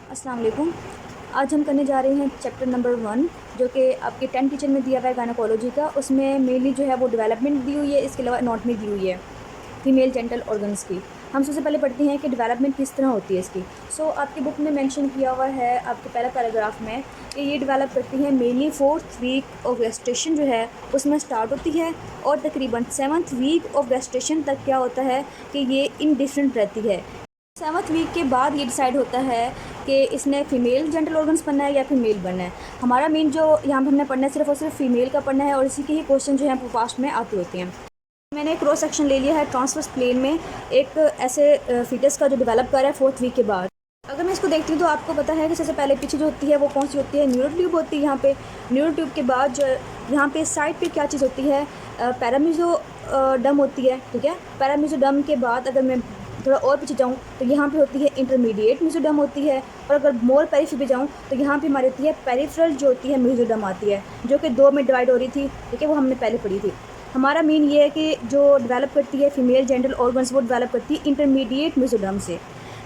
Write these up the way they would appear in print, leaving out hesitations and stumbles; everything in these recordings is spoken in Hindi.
अस्सलाम वालेकुम। आज हम करने जा रहे हैं चैप्टर नंबर 1 जो कि आपके 10 टीचर में दिया हुआ है गायनोकोलॉजी का। उसमें मेनली जो है वो डेवलपमेंट दी हुई है, इसके अलावा एनाटॉमी दी हुई है फीमेल जेनिटल ऑर्गन्स की। हम सबसे पहले पढ़ते हैं कि डेवलपमेंट किस तरह होती है इसकी। आपकी बुक में मेंशन किया हुआ है आपके पहला पैराग्राफ में कि ये डेवलप करती है mainly 4th week of gestation जो है उसमें स्टार्ट होती है और तकरीबन 7th वीक ऑफ गेस्टेशन तक क्या होता है कि ये इनडिफरेंट रहती है। 7th वीक के बाद ये डिसाइड होता है कि इसने फ़ीमेल जेनिटल ऑर्गन्स बनना है या फिर मेल बनना है। हमारा मेन जो यहाँ पर हमने पढ़ना है सिर्फ और सिर्फ फीमेल का पढ़ना है और इसी के ही क्वेश्चन जो हैं पास्ट में आते होते हैं। मैंने क्रॉस सेक्शन ले लिया है ट्रांसवर्स प्लेन में एक ऐसे फीटस का जो डेवलप कर रहा है 4th वीक के बाद। अगर मैं इसको देखती हूँ तो आपको पता है कि सबसे पहले पीछे जो होती है वो कौन सी होती है, न्यूरो ट्यूब होती है। यहाँ पे न्यूरो ट्यूब के बाद जो यहाँ पे साइड पे क्या चीज़ होती है, पैरामीजो डम होती है। ठीक है, पैरामीजो डम के बाद अगर मैं थोड़ा और पीछे जाऊँ तो यहाँ पे होती है इंटरमीडिएट मेसोडर्म होती है, और अगर मोर पेरिफेरी पे जाऊँ तो यहाँ पे हमारी होती है पेरिफेरल जो होती है मेसोडर्म आती है, जो कि 2 में डिवाइड हो रही थी। ठीक है, वो हमने पहले पढ़ी थी। हमारा मेन ये है कि जो डेवलप करती है फीमेल जेनिटल ऑर्गन्स वो डेवलप करती है इंटरमीडिएट मेसोडर्म से।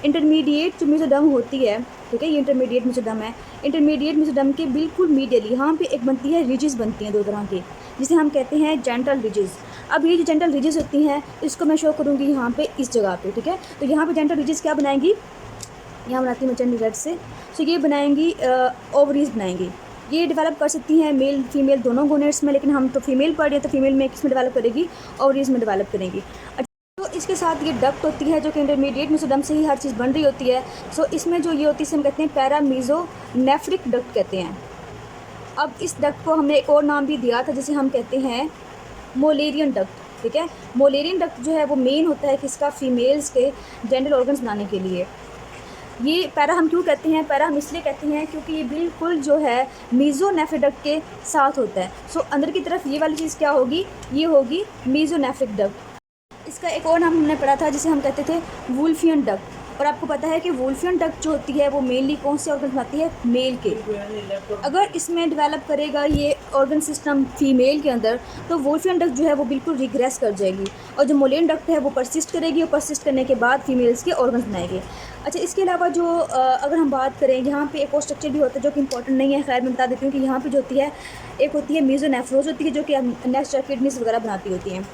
इंटरमीडिएट जो मेसोडर्म होती है, ठीक है, ये इंटरमीडिएट मेसोडर्म है। इंटरमीडिएट मेसोडर्म के बिल्कुल मीडियली यहाँ पे एक बनती है रिजेस बनती हैं 2 तरह की, जिसे हम कहते हैं जेनिटल रिजेस। अब ये जो जेनिटल रिजेस होती हैं इसको मैं शो करूँगी यहाँ पे इस जगह पे। ठीक है, तो यहाँ पे जेनिटल रिजेस क्या बनाएंगी, यहाँ बनाती हूँ मैं जेनिटल रेड से। ये बनाएंगी ओवरीज बनाएंगी। ये डेवलप कर सकती हैं मेल फीमेल दोनों गोनेट्स में, लेकिन हम तो फीमेल पढ़ रहे हैं तो फीमेल में किस में डेवलप करेगी, ओवरीज में डेवलप करेंगी। तो इसके साथ ये डक्ट होती है जो कि इंटरमीडिएट मेसोडर्म से ही हर चीज़ बन रही होती है। इसमें जो ये होती है हम कहते हैं पैरामीजोनेफ्रिक डक्ट कहते हैं। अब इस डक्ट को हमने एक और नाम भी दिया था जिसे हम कहते हैं मोलेरियन डक्ट। ठीक है, मोलेरियन डक्ट जो है वो मेन होता है किसका, फीमेल्स के जेनिटल ऑर्गन्स बनाने के लिए। ये पैरा हम क्यों कहते हैं, पैरा हम इसलिए कहते हैं क्योंकि ये बिल्कुल जो है मीजोनेफ्रिक डक्ट के साथ होता है। अंदर की तरफ ये वाली चीज़ क्या होगी, ये होगी मीजोनेफ्रिक डक्ट। इसका एक और नाम हमने पढ़ा था जिसे हम कहते थे वुल्फियन डक्ट। और आपको पता है कि वुल्फियन डक्ट जो होती है वो मेनली कौन से ऑर्गन बनाती है, मेल के। अगर इसमें डेवलप करेगा ये ऑर्गन सिस्टम फीमेल के अंदर तो वुल्फियन डक्ट जो है वो बिल्कुल रिग्रेस कर जाएगी, और जो मोलेरियन डक्ट है वो परसिस्ट करेगी, और परसिस्ट करने के बाद फीमेल्स के ऑर्गन्स बनाएगी। अच्छा, इसके अलावा जो अगर हम बात करें यहाँ पे एक और स्ट्रक्चर भी होता है जो कि इंपॉर्टेंट नहीं है, खैर मैं बता देती हूँ कि यहाँ पे जो होती है एक होती है मेसोनेफ्रोज होती है जो कि नेस्ट और किडनीज वगैरह बनाती होती हैं।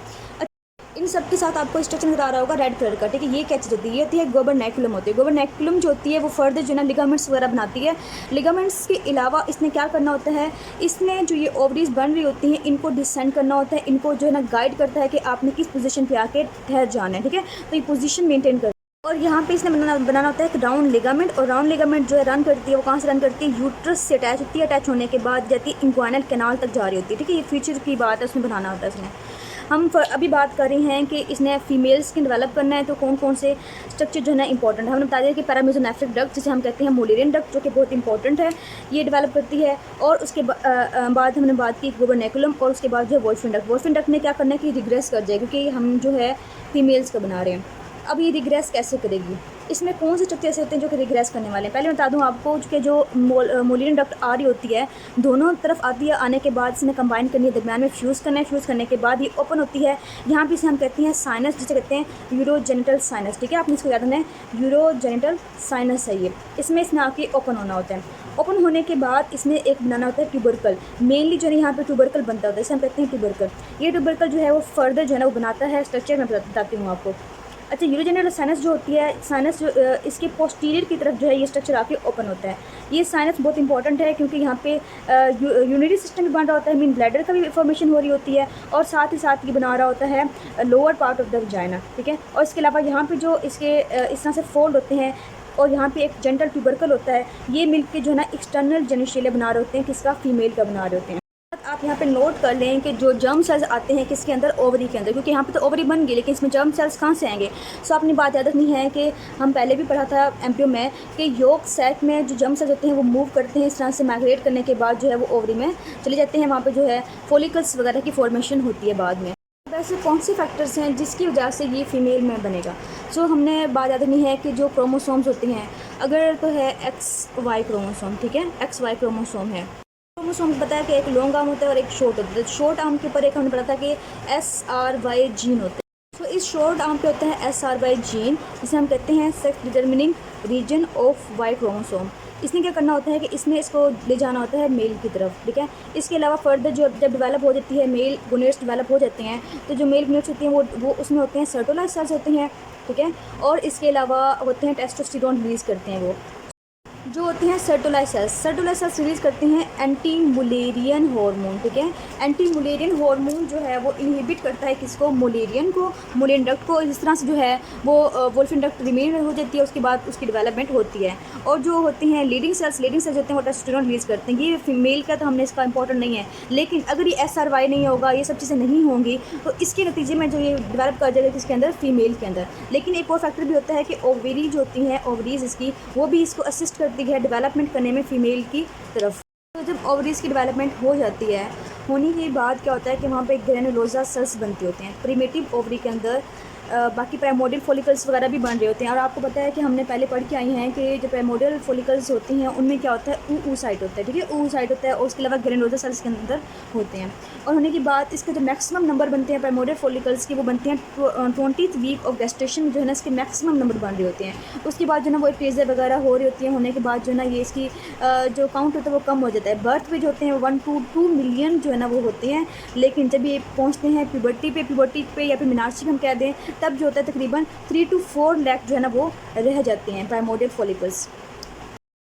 इन सब के साथ आपको स्ट्रक्चर नजर आ रहा होगा रेड कलर का। ठीक है, ये क्या चीज़ होती है, ये होती है गोबरनैकुलम होती है। गोबरनैकुलम जो होती है वो फर्दर जो है ना लिगामेंट्स वगैरह बनाती है। लिगामेंट्स के अलावा इसने क्या करना होता है, इसने जो ये ओवरीज बन रही होती हैं इनको डिसेंड करना होता है, इनको जो है ना गाइड करता है कि आपने किस पोजीशन पे आके ठहर जाना है। ठीक है, तो ये पोजीशन मेंटेन कर, और यहाँ पे इसने बनाना होता है एक राउंड लिगामेंट, और राउंड लिगामेंट जो है रन करती है वो कहाँ से रन करती है, यूट्रस से अटैच होती है। अटैच होने के बाद जाती है इंग्वाइनल कैनाल तक जा रही होती है। ठीक है, ये फीचर की बात है, उसमें बनाना होता है इसमें। हम अभी बात कर रहे हैं कि इसने फीमेल्स के डेवलप करना है तो कौन कौन से स्ट्रक्चर जो है ना इंपॉर्टेंट है। हमने बता दिया कि पैरामीजोनेफ्रिक डक्ट जिसे हम कहते हैं मोलेरियन डक्ट जो कि बहुत इंपॉर्टेंट है, ये डेवलप करती है। और उसके बाद हमने बात की गोबरनैकुलम, और उसके बाद जो है वुल्फियन डक्ट। वुल्फियन डक्ट ने क्या करना है कि रिग्रेस कर जाए, क्योंकि हम जो है फीमेल्स का बना रहे हैं। अब ये रिग्रेस कैसे करेगी, इसमें कौन से स्ट्रक्चर ऐसे होते हैं जो कि रिग्रेस करने वाले हैं। पहले बता दूं आपको कि जो मोलेरियन डक्ट आ रही होती है दोनों तरफ आती है, आने के बाद इसने कंबाइन करनी है, दरमियान में फ्यूज़ करना है, फ्यूज़ करने के बाद ये ओपन होती है। यहाँ पे इसे हम कहते हैं साइनस, जिसे कहते हैं यूरोजेनिटल साइनस। ठीक है, आपने इसको याद रखना है, यूरोजेनिटल साइनस है ये। इसमें इसने आके ओपन होना होता है। ओपन होने के बाद इसमें एक बनाना होता है ट्यूबरकल, मेनली जो है यहाँ पे ट्यूबरकल बनता होता है, इसे हम कहते हैं ट्यूबरकल। ये ट्यूबरकल जो है वो फर्दर जो है ना वो बनाता है स्ट्रक्चर, मैं बताती हूँ आपको। अच्छा, यूरोजेनिटल साइनस जो होती है, साइनस जो इसके पोस्टीरियर की तरफ जो है ये स्ट्रक्चर आके ओपन होता है। ये साइनस बहुत इंपॉर्टेंट है क्योंकि यहाँ पे यूरिनरी सिस्टम भी बन रहा होता है, मीन ब्लैडर का भी फॉर्मेशन हो रही होती है, और साथ ही साथ ये बना रहा होता है lower part of the vagina. ठीक है, और इसके अलावा यहाँ पे जो इसके इस तरह से फोल्ड होते हैं, और यहाँ पे एक जेंटल ट्यूबरकल होता है, ये मिल के जो है ना एक्सटर्नल जेनिशियलिया बना रहे होते हैं, किसका, फीमेल का बना रहे होते हैं। आप यहाँ पे नोट कर लें कि जो जर्म सेल्स आते हैं किसके अंदर, ओवरी के अंदर, क्योंकि यहाँ पे तो ओवरी बन गई लेकिन इसमें जर्म सेल्स कहाँ से आएंगे। आपने बात याद रखनी है कि हम पहले भी पढ़ा था एमपीओ में कि योग सैक में जो जर्म सेल्स होते हैं वो मूव करते हैं, इस तरह से माइग्रेट करने के बाद जो है वो ओवरी में चले जाते हैं, वहाँ पे जो है फॉलिकल्स वगैरह की फॉर्मेशन होती है बाद में। वैसे कौन से फैक्टर्स हैं जिसकी वजह से ये फीमेल में बनेगा। हमने बात याद रखनी है कि जो क्रोमोसोम्स होते हैं, अगर तो है XY क्रोमोसोम, ठीक है, XY क्रोमोसोम है। क्रोमोसोम पता है कि एक लॉन्ग आर्म होता है और एक शॉर्ट होता है। शॉर्ट आर्म के ऊपर एक हमने पढ़ा था कि SRY जीन होते हैं। तो इस शॉर्ट आर्म पे होता है SRY जीन, जिसे हम कहते हैं sex determining region of Y chromosome. इसने क्या करना होता है कि इसने इसको ले जाना होता है मेल की तरफ, ठीक है। इसके अलावा फर्दर जो जब डेवलप हो जाती है मेल गोनेड्स डेवलप हो जाते हैं, तो जो मेल गोनेड्स होती हैं वो उसमें होते हैं सर्टोलाइज सेल्स होते हैं, ठीक है। और इसके अलावा होते हैं टेस्टोस्टेरोन रिलीज़ करते हैं वो जो होते हैं सर्टोलाइज सेल्स रिलीज़ करते हैं एंटी मुलेरियन हार्मोन, ठीक है। एंटी मुलेरियन हार्मोन जो है वो इनहिबिट करता है किसको, मुलेरियन को, मुलेरियन डक्ट को। इस तरह से जो है वो वोल्फिन डक्ट रिमेन हो जाती है, उसके बाद उसकी डेवलपमेंट होती है। और जो होते हैं लीडिंग सेल्स होते हैं वो टेस्टोस्टेरोन रिलीज़ करते हैं। ये फीमेल का तो हमने इसका इंपॉर्टेंट नहीं है, लेकिन अगर ये SRY नहीं होगा, ये सब चीज़ें नहीं होंगी, तो इसके नतीजे में जो ये डेवलप कर जाएगा किसके अंदर, फीमेल के अंदर। लेकिन एक और फैक्टर भी होता है कि ओवरी जो होती हैं, ओवरीज इसकी, वो भी इसको असिस्ट करती है डेवलपमेंट करने में फीमेल की तरफ। तो जब ओवरीज की डेवलपमेंट हो जाती है, होने के बाद क्या होता है कि वहाँ पे ग्रेनुलोसा सेल्स बनती होती हैं प्रीमेटिव ओवरी के अंदर। बाकी प्राइमोडियल फॉलिकल्स वगैरह भी बन रहे होते हैं। और आपको पता है कि हमने पहले पढ़ के आई हैं कि जो प्राइमोडियल फॉलिकल्स होती हैं उनमें क्या होता है, oocyte होता है, ठीक है। oocyte होता है और उसके अलावा ग्रेनुलोसा सेल्स के अंदर होते हैं। और होने के बाद इसके जो मैक्सिमम नंबर बनते हैं प्राइमोडियल फॉलिकल्स के, वो बनते हैं 20th वीक ऑफ गेस्टेशन, जो है ना इसके मैक्सिमम नंबर बन रहे होते हैं। उसके बाद जो है ना वो टेज़र वगैरह हो रही होती है, होने के बाद जो है ना ये इसकी जो काउंट होता है वो कम हो जाता है। बर्थ पे जो होते हैं 1 to 2 मिलियन जो है ना वो होते हैं। लेकिन जब ये पहुँचते हैं प्यूबर्टी पे या फिर मिनार्ची हम कह दें, तब जो होता है तकरीबन 3 to 4 लाख जो है ना वो रह जाते हैं प्राइमोडियल फॉलिकल्स।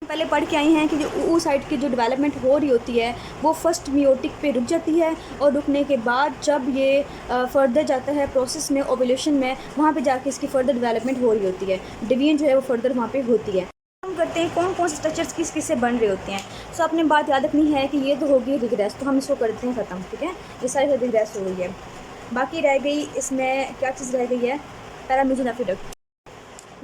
पहले पढ़ के आई हैं कि जो oocyte की जो डेवलपमेंट हो रही होती है वो फर्स्ट मियोटिक पे रुक जाती है, और रुकने के बाद जब ये फर्दर जाता है प्रोसेस में, ओव्यूलेशन में, वहाँ पे जाके इसकी फर्दर डेवलपमेंट हो रही होती है, डिवीजन जो है वो फर्दर वहाँ पे होती है। हम करते हैं कौन कौन से स्ट्रक्चर्स किस किस से बन रहे होते हैं। सो आपने बात याद रखनी है कि ये तो होगी रिग्रेस, तो हम इसको करते हैं ख़त्म, ठीक है। ये सारी रिग्रेस हो गई है। बाकी रह गई इसमें क्या चीज़ रह गई है, पैरामीजोनेफ्रिक डक्ट।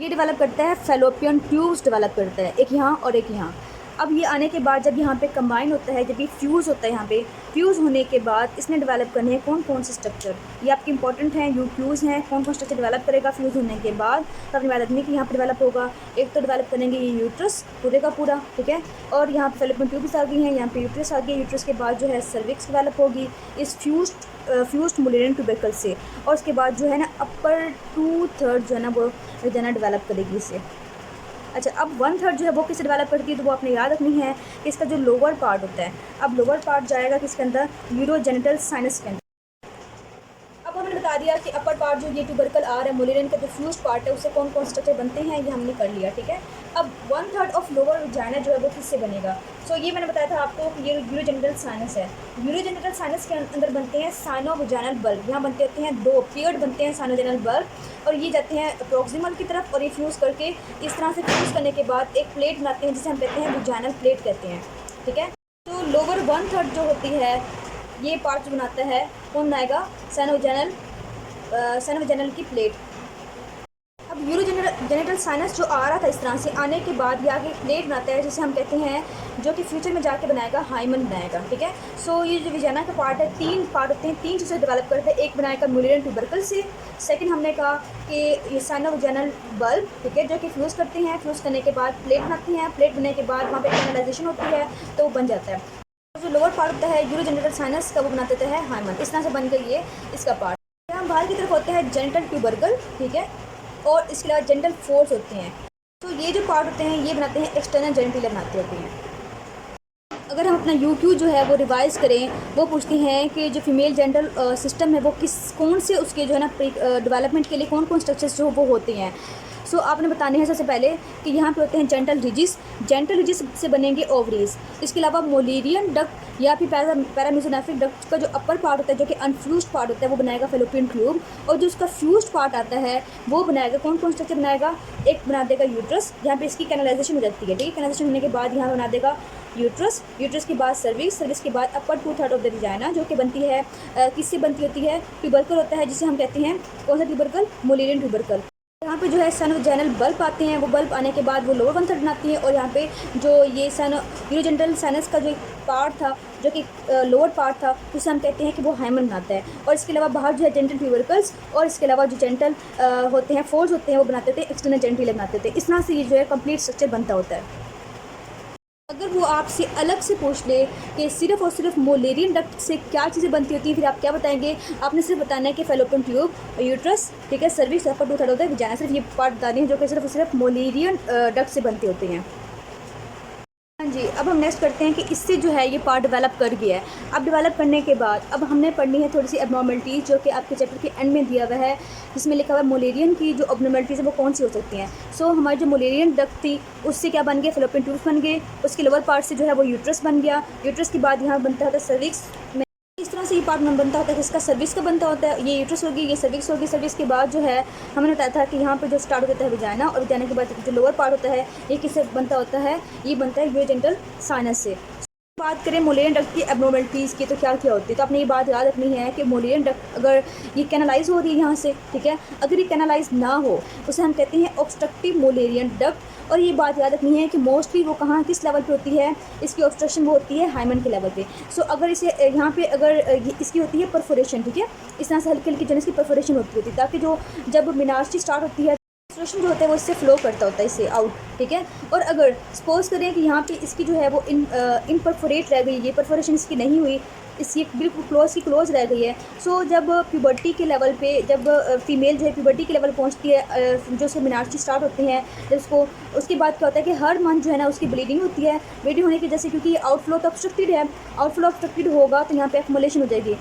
ये डेवलप करता है फैलोपियन ट्यूब्स डेवलप करता है, एक यहाँ और एक यहाँ। अब ये आने के बाद जब यहाँ पे कंबाइन होता है, जब ये फ्यूज़ होता है, यहाँ पे फ्यूज़ होने के बाद इसने डेवलप करने हैं कौन कौन से स्ट्रक्चर, ये आपके इंपॉर्टेंट हैं। यूक्यूज़ हैं, कौन कौन स्ट्रक्चर डेवलप करेगा फ्यूज़ होने के बाद, तो अपनी बात रखनी कि यहाँ पर डेवलप होगा। एक तो डेवलप करेंगे ये यूट्रस पूरे का पूरा, ठीक है। और यहाँ पे फैलोपियन ट्यूब्स आ गई हैं, यहाँ पे यूट्रस आ गई है। यूट्रस के बाद जो है सर्विक्स डेवलप होगी इस फ्यूज्ड मुलेरियन ट्यूबरकल से। और उसके बाद जो है ना अपर 2/3 जो है ना वो वजाइना डेवलप करेगी इसे। अच्छा, अब 1/3 जो है वो किससे डेवलप करती है, तो वो आपने याद रखनी है कि इसका जो लोअर पार्ट होता है, अब लोअर पार्ट जाएगा किसके अंदर, यूरोजेनिटल साइनस के अंदर। अब हमने बता दिया कि अपर पार्ट जो ये ट्यूबरकल आ रहा है, मुलेरियन का जो फ्यूज पार्ट है, उससे कौन कौन स्ट्रक्चर बनते हैं ये हमने कर लिया, ठीक है। अब 1/3 ऑफ लोअर वजाइना जो है वो किससे बनेगा। सो ये मैंने बताया था आपको कि ये यूरोजेनिटल साइनस है। यूरोजेनिटल साइनस के अंदर बनते हैं साइनोवजाइनल बल्ब। यहाँ बनते होते हैं 2 पेयर्ड बनते हैं साइनोवजाइनल बल्ब, और ये जाते हैं प्रोक्सिमल की तरफ, और ये फ्यूज़ करके इस तरह से फ्यूज़ करने के बाद एक प्लेट बनाते हैं जिसे हम कहते हैं वजाइनल प्लेट कहते हैं, ठीक है। तो लोअर 1/3 जो होती है ये पार्ट जो बनाता है कौन बनाएगा, साइनोवजाइनल की प्लेट। अब यूरोजेनिटल साइनस जो आ रहा था इस तरह से, आने के बाद ये आगे प्लेट बनाता है जिसे हम कहते हैं, जो कि फ्यूचर में जाके बनाएगा हाइमन बनाएगा, ठीक है। सो ये जो वजाइना का पार्ट है, 3 पार्ट होते हैं, 3 चीज़ें डेवलप करते हैं। एक बनाएगा मुलेरियन ट्यूबरकल से, सेकंड हमने कहा कि ये साइनोवजाइनल बल्ब, ठीक है, जो कि फ्यूज़ करते हैं, फ्यूज़ करने के बाद प्लेट बनाती हैं, प्लेट बनने के बाद वहाँ पर कैनलाइजेशन होती है तो वो बन जाता है। जो लोअर पार्ट होता है यूरोजेनिटल साइनस का, वो बना देता है हाइमन। इस तरह से बन गई ये इसका पार्ट। यहाँ बाहर की तरफ होता है जेनिटल ट्यूबरकल, ठीक है, और इसके अलावा जेनिटल फोर्स होते हैं। तो ये जो पार्ट होते हैं ये बनाते हैं एक्सटर्नल जेनिटल बनाते होते हैं। अगर हम अपना यूक्यू जो है वो रिवाइज़ करें, वो पूछते हैं कि जो फीमेल जेनिटल सिस्टम है वो कौन से उसके जो है ना डेवलपमेंट के लिए कौन कौन स्ट्रक्चर्स जो वो होते हैं। सो आपने बताने हैं सबसे पहले कि यहाँ पे होते हैं जेंटल रिजिस से बनेंगे ओवरीज। इसके अलावा मोलेरियन डक्ट या फिर पैरामीजोनेफ्रिक डक्ट का जो अपर पार्ट होता है, जो कि अनफ्यूज्ड पार्ट होता है, वो बनाएगा फैलोपियन ट्यूब। और जो उसका फ्यूज्ड पार्ट आता है वो बनाएगा कौन कौन स्ट्रक्चर बनाएगा, एक बना देगा यूट्रस, यहाँ पे इसकी कैनलाइजेशन हो जाती है, ठीक है। कैनलाइजेशन होने के बाद यहाँ बना देगा यूट्रस के बाद सर्विक्स के बाद अपर 2/3 ऑफ द वजाइना, जो कि बनती है किससे बनती होती है, ट्यूबरकल होता है जिसे हम कहते हैं कौन सा ट्यूबरकल, मुलेरियन ट्यूबरकल। यहाँ पे जो है साइनोवजाइनल बल्ब आते हैं, वो बल्ब आने के बाद वो लोअर 1/3 बनाती है, और यहाँ पे जो ये यूरोजेनिटल साइनस का जो पार्ट था, जो कि लोअर पार्ट था, उसे हम कहते हैं कि वो हाइमन बनाता है। और इसके अलावा बाहर जो है जेनिटल ट्यूबरकल्स, और इसके अलावा जो जेनिटल होते हैं फोर्स होते हैं वो बनाते थे एक्सटर्नल जेनिटल बनाते थे। इस तरह से ये जो है कंप्लीट स्ट्रक्चर बनता होता है। अगर वो आपसे अलग से पूछ ले कि सिर्फ और सिर्फ मोलेरियन डक्ट से क्या चीज़ें बनती होती हैं, फिर आप क्या बताएंगे? आपने सिर्फ बताना है कि फैलोपियन ट्यूब, यूट्रस, ठीक है, सर्विक्स, अपर टू थर्ड होता है, विजाइना, सिर्फ ये पार्ट बताने हैं जो कि सिर्फ और सिर्फ मोलेरियन डक्ट से बनते होते हैं। हाँ जी, अब हम नेक्स्ट करते हैं कि इससे जो है ये पार्ट डेवलप कर गया है। अब डेवलप करने के बाद अब हमने पढ़नी है थोड़ी सी एबनॉर्मलिटीज़ जो कि आपके चैप्टर के एंड में दिया हुआ है, जिसमें लिखा हुआ है मोलेरियन की जो एबनॉर्मलिटीज़ है वो कौन सी हो सकती हैं। सो हमारी जो मोलेरियन डक्ट थी उससे क्या बन गया? फैलोपियन ट्यूब्स बन गए। उसके लोअर पार्ट से जो है वो यूट्रस बन गया। यूट्रस के बाद यहाँ बनता है सर्विक्स। इस तरह से ये पार्ट बनता होता है कि इसका सर्विक्स का बनता होता है। ये यूट्रस होगी, ये सर्विक्स होगी। सर्विक्स के बाद जो है हमने बताया था कि यहाँ पे जो स्टार्ट होता है विजाइना, और विजाइना के बाद जो लोअर पार्ट होता है ये किससे बनता होता है? ये बनता है यूरोजेनिटल साइनस से। बात करें मोलेरियन डक्ट की एबनॉर्मलिटीज़ की तो क्या क्या होती है, तो आपने ये बात याद रखनी है कि मोलेरियन डक्ट अगर ये कैनालाइज हो रही है यहाँ से, ठीक है, अगर ये कैनालाइज ना हो उसे हम कहते हैं ऑब्स्ट्रक्टिव मोलेरियन डक्ट। और ये बात याद रखनी है कि मोस्टली वो कहाँ किस लेवल पे होती है? इसकी ऑब्स्ट्रक्शन वो होती है हाइमन के लेवल पे। सो अगर इसे यहाँ पे अगर इसकी होती है परफोरेशन, ठीक है, इस तरह से हल्की हल्की जो इसकी परफोरेशन होती है ताकि जो जब मिनार्ची स्टार्ट होती है जो होता है वो इससे फ्लो करता होता है इससे आउट, ठीक है। और अगर सपोज करें कि यहाँ पे इसकी जो है वो इन परफोरेट रह गई, ये परफोरेशन इसकी नहीं हुई, इसकी बिल्कुल क्लोज रह गई है। सो जब प्यूबर्टी के लेवल पे जब फीमेल जो है प्यूबर्टी के लेवल पहुँचती है, जो उसके मिनार्ची स्टार्ट होते हैं जिसको, उसके बाद क्या होता है कि हर मंथ जो है ना उसकी ब्लीडिंग होती है। ब्लीडिंग होने की वजह से क्योंकि आउटफ्लो तो ऑब्स्ट्रक्टेड है, आउटफ्लो ऑब्स्ट्रक्टेड होगा तो यहाँ पे एक्युमुलेशन हो जाएगी।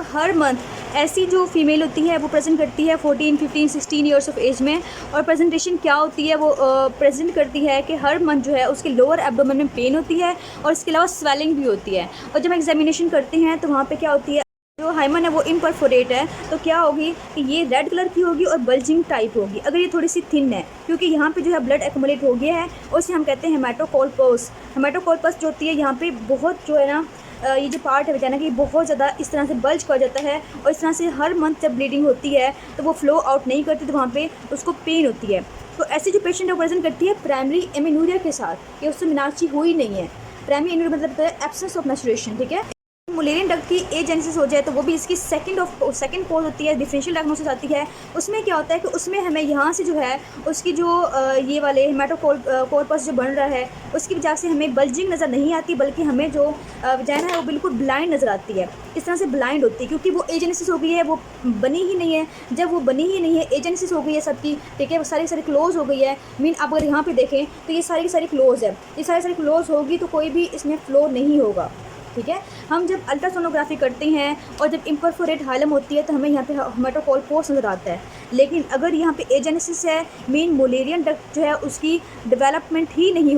हर मंथ ऐसी जो फीमेल होती है वो प्रेजेंट करती है 14, 15, 16 ईयर्स ऑफ एज में। और प्रेजेंटेशन क्या होती है? वो प्रेजेंट करती है कि हर मंथ जो है उसके लोअर एब्डोमेन में पेन होती है और इसके अलावा स्वेलिंग भी होती है। और जब एग्जामिनेशन करते हैं तो वहाँ पे क्या होती है, जो हाइमन है वो इम्परफोरेट है तो क्या होगी कि ये रेड कलर की होगी और बल्जिंग टाइप होगी। अगर ये थोड़ी सी थिन है क्योंकि यहाँ पे जो है ब्लड एक्युमुलेट हो गया है, उसे हम कहते हैं हेमाटोकोल्पस। हेमाटोकोल्पस जो होती है यहाँ पे बहुत जो है ना ये जो पार्ट है वजाइना की बहुत ज़्यादा इस तरह से बल्ज कर जाता है और इस तरह से हर मंथ जब ब्लीडिंग होती है तो वो फ्लो आउट नहीं करती, तो वहाँ पे उसको पेन होती है। तो ऐसी जो पेशेंट है प्रेजेंट करती है प्राइमरी एमेनूरिया के साथ कि उससे मिनार्ची हुई नहीं है। प्राइमरी एमेनूरिया मतलब है एब्सेंस ऑफ मैचुरेशन, ठीक है। मोलेरियन डक्ट की एजेंसिस हो जाए तो वो भी इसकी सेकंड कोज होती है, डिफरेंशियल डायग्नोसिस आती है। उसमें क्या होता है कि उसमें हमें यहाँ से जो है उसकी जो ये वाले हेमाटोकोर्पस जो बन रहा है उसकी वजह से हमें बल्जिंग नज़र नहीं आती, बल्कि हमें जो वजाइना है वो बिल्कुल ब्लाइंड नज़र आती है। इस तरह से ब्लाइंड होती है क्योंकि वो एजेंसिस हो गई है, वो बनी ही नहीं है। जब वो बनी ही नहीं है, एजेंसिस हो गई है सबकी, ठीक है, वो सारी क्लोज हो गई है। मीन आप अगर यहाँ पे देखें तो ये सारी की सारी क्लोज है, ये सारी क्लोज होगी तो कोई भी इसमें फ्लो नहीं होगा, ठीक है। हम जब अल्ट्रासोनोग्राफी करते हैं और जब इम्परफोरेट हाइलम होती है तो हमें यहाँ पे हेमाटोकोल्पोस नज़र आता है। लेकिन अगर यहाँ पे एजेनेसिस है, मेन मोलेरियन डक्ट जो है उसकी डेवलपमेंट ही नहीं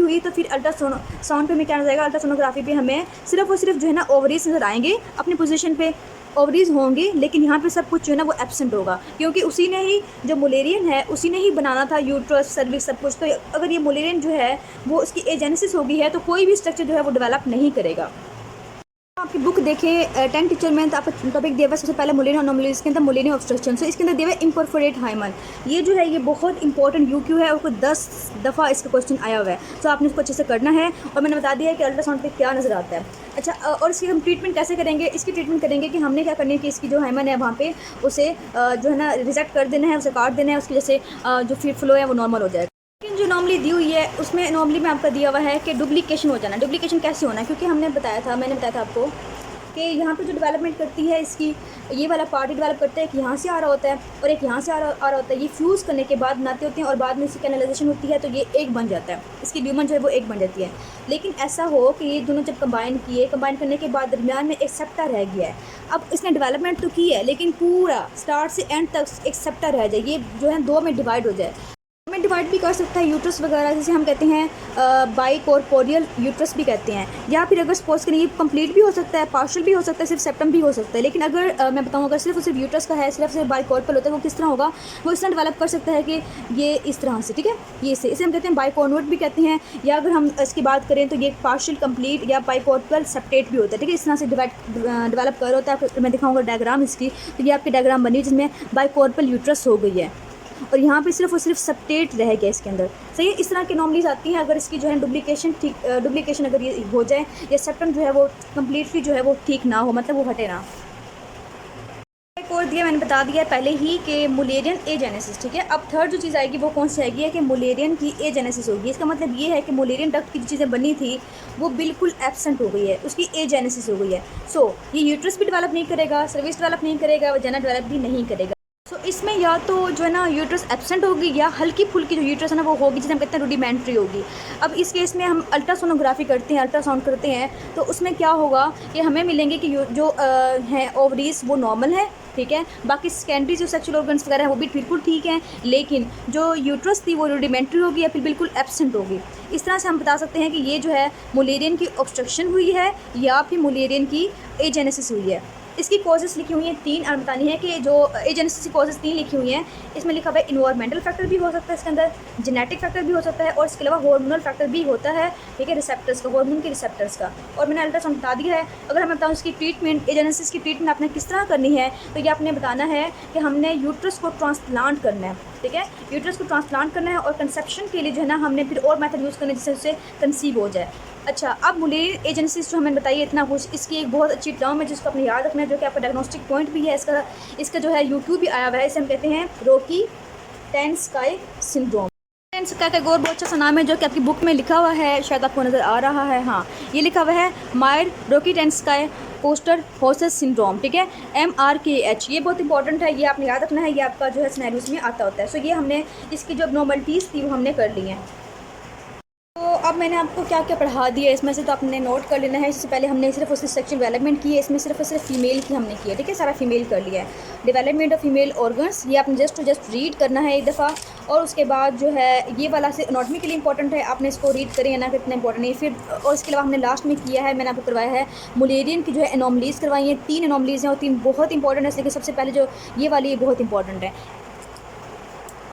हुई तो फिर अल्ट्रासाउंड पे हमें क्या नजर आएगा? अल्ट्रासोनोग्राफी पे हमें सिर्फ और सिर्फ जो है ना ओवरीज नज़र आएंगे अपनी पोजीशन पे, ओवरीज होंगे, लेकिन यहाँ पे सब कुछ जो है ना वो एब्सेंट होगा क्योंकि उसी ने ही जो मोलेरियन है उसी ने ही बनाना था यूट्रस, सर्विक्स, सब कुछ। तो अगर ये मोलेरियन जो है वो उसकी एजेनेसिस हो गई है तो कोई भी स्ट्रक्चर जो है वो डेवलप नहीं करेगा। आपकी बुक देखें 10 टीचर में तो आपका टॉपिक दिया हुआ सबसे पहले मोलेरियन अनोमली, इसके अंदर मोलेरियन ऑब्स्ट्रक्शन। सो इसके अंदर दिया हुआ इम्परफोरेट हाइमन, ये जो है ये बहुत इंपॉर्टेंट यूक्यू है और कोई 10 दफ़ा इसका क्वेश्चन आया हुआ है। सो आपने इसको अच्छे से करना है और मैंने बता दिया है कि अल्ट्रासाउंड पे क्या नज़र आता है। अच्छा, और इसकी हम ट्रीटमेंट कैसे करेंगे? इसकी ट्रीटमेंट करेंगे कि हमने क्या करनी है कि इसकी जो हाइमन है वहाँ पे उसे जो है ना रिजेक्ट कर देना है, उसे काट देना है, उसकी जैसे जो फिर फ्लो है वो नॉर्मल हो जाएगा। जो नॉर्मली दी हुई है उसमें नॉर्मली में आपका दिया हुआ है कि डुप्लीकेशन हो जाना। डुप्लीकेशन कैसे होना है? क्योंकि मैंने बताया था आपको कि यहाँ पे जो डेवलपमेंट करती है इसकी ये वाला पार्ट डेवलप करता है, एक यहाँ से आ रहा होता है और एक यहाँ से आ रहा होता है। ये फ्यूज़ करने के बाद बनाते होते हैं और बाद में इसकी कैनलाइजेशन होती है तो ये एक बन जाता है, इसकी ल्यूमन जो है वो एक बन जाती है। लेकिन ऐसा हो कि ये दोनों जब कंबाइन करने के बाद दरमियान में एक सेप्टा रह गया है। अब इसने डेवलपमेंट तो की है लेकिन पूरा स्टार्ट से एंड तक एक सेप्टा रह जाए, ये जो है दो में डिवाइड हो जाए। में डिवाइड भी कर सकता है यूट्रस वगैरह, जैसे हम कहते हैं बाइकॉर्पोरियल यूट्रस भी कहते हैं, या फिर अगर सपोज करें ये कंप्लीट भी हो सकता है, पार्शियल भी हो सकता है, सिर्फ सेप्टम भी हो सकता है। लेकिन अगर मैं बताऊँ अगर सिर्फ यूट्रस का है, सिर्फ बाइकॉर्पोरल होता है, वो किस तरह होगा? वो इस तरह डेवलप कर सकता है कि ये इस तरह से, ठीक है, ये इसे हम कहते हैं बाइकॉर्नुएट भी कहते हैं। या अगर हम इसकी बात करें तो ये पार्शियल कंप्लीट या बाइकॉर्पोरल सेपरेट भी होता है, ठीक है। इस तरह से डेवलप कर होता है। मैं दिखाऊँगा डायग्राम इसकी, तो ये आपकी डायग्राम बनी जिसमें बाइकॉर्पोरल यूट्रस हो गई है और यहाँ पे सिर्फ और सिर्फ सेपरेट रह गया इसके अंदर, सही है। इस तरह की नॉर्मलीज आती हैं अगर इसकी जो है डुप्लीकेशन अगर ये हो जाए या सेप्टम जो है वो कम्प्लीटली जो है वो ठीक ना हो, मतलब वो हटे ना। कर दिया, मैंने बता दिया पहले ही कि मुलेरियन एजेनेसिस, ठीक है। अब थर्ड जो चीज़ आएगी वो कौन सी आएगी है कि मुलेरियन की एजेनेसिस होगी। इसका मतलब ये है कि मुलेरियन डक्ट की जो चीज़ें बनी थी वो बिल्कुल एब्सेंट हो गई है, उसकी एजेनेसिस हो गई है। सो ये यूट्रस भी डेवलप नहीं करेगा, सर्विस डेवलप नहीं करेगा, वजाना डेवलप भी नहीं करेगा। सो इसमें या तो जो है ना यूट्रस एब्सेंट होगी या हल्की फुल्की जो यूट्रस है ना वो होगी, जिसे हम कहते हैं रूडिमेंट्री होगी। अब इस केस में हम अल्ट्रासोनोग्राफी करते हैं, अल्ट्रासाउंड करते हैं, तो उसमें क्या होगा कि हमें मिलेंगे कि जो हैं ओवरीज वो नॉर्मल है, ठीक है। बाकी सेकेंडरी जो सेक्सुअल ऑर्गन्स वगैरह हैं वो भी बिल्कुल ठीक हैं, लेकिन जो यूट्रस थी वो रूडिमेंट्री होगी या फिर बिल्कुल एब्सेंट होगी। इस तरह से हम बता सकते हैं कि ये जो है मुलेरियन की ऑब्स्ट्रक्शन हुई है या फिर मुलेरियन की एजेनेसिस हुई है। इसकी कॉजेज़ लिखी हुई हैं 3, और बतानी है कि जो एजेनेसिस की कॉजेज़ 3 लिखी हुई हैं, इसमें लिखा हुआ है इन्वायरमेंटल फैक्टर भी हो सकता है इसके अंदर, जेनेटिक फैक्टर भी हो सकता है, और इसके अलावा हार्मोनल फैक्टर भी होता है, ठीक है, रिसेप्टर्स का, हार्मोन के रिसेप्टर्स का। और मैंने अल्ट्रासाउंड बता दिया है। अगर हमें बताऊँ इसकी ट्रीटमेंट, एजेनेसिस की ट्रीटमेंट आपने किस तरह करनी है, तो ये आपने बताना है कि हमने यूट्रस को ट्रांसप्लांट करना है, ठीक है। यूट्रस को ट्रांसप्लांट करना है और कंसेप्शन के लिए जो है ना हमने फिर और मेथड यूज़ करना है जिससे उससे कंसीव हो जाए। अच्छा, अब मुलेरियन एजेनेसिस जो हमें बताइए इतना कुछ, इसकी एक बहुत अच्छी टर्म है जिसको आपने याद रखना है, जो कि आपका डायग्नोस्टिक पॉइंट भी है इसका जो है यूट्यूब भी आया हुआ है। इसे हम कहते हैं रोकी-टेंस्काई सिंड्रोम। टेंस्काई का एक और बहुत अच्छा सा नाम है जो कि आपकी बुक में लिखा हुआ है, शायद आपको नज़र आ रहा है, हाँ, ये लिखा हुआ है मायर रोकी-टेंस्काई पोस्टर हॉर्सेस सिंड्रोम, ठीक है, MRKH। ये बहुत इंपॉर्टेंट है, ये आपने याद रखना है, ये आपका जो है सिनेरियोस में आता होता है। सो ये हमने इसकी जो एब्नॉर्मलिटीज़ थी वो हमने कर ली हैं। तो अब मैंने आपको क्या क्या पढ़ा दिया इसमें से, तो आपने नोट कर लेना है। इससे पहले हमने सिर्फ उसकी सेक्शुअल डेवलपमेंट की है, इसमें सिर्फ और सिर्फ फीमेल की हमने की है, ठीक है, सारा फीमेल कर लिया है। डेवलपमेंट ऑफ फीमेल ऑर्गन्स ये आपने जस्ट रीड करना है एक दफ़ा, और उसके बाद जो है ये वाला से एनाटॉमी के लिए इंपॉर्टेंट है, आपने इसको रीड करें ना, कितना इंपॉर्टेंट है फिर। और इसके अलावा हमने लास्ट में किया है, मैंने आपको करवाया है मुलेरियन की जो है एनोमलीज़ करवाई हैं। 3 एनोमलीज़ हैं और 3 बहुत इंपॉर्टेंट है, इसलिए सबसे पहले जो ये वाली ये बहुत इंपॉर्टेंट है।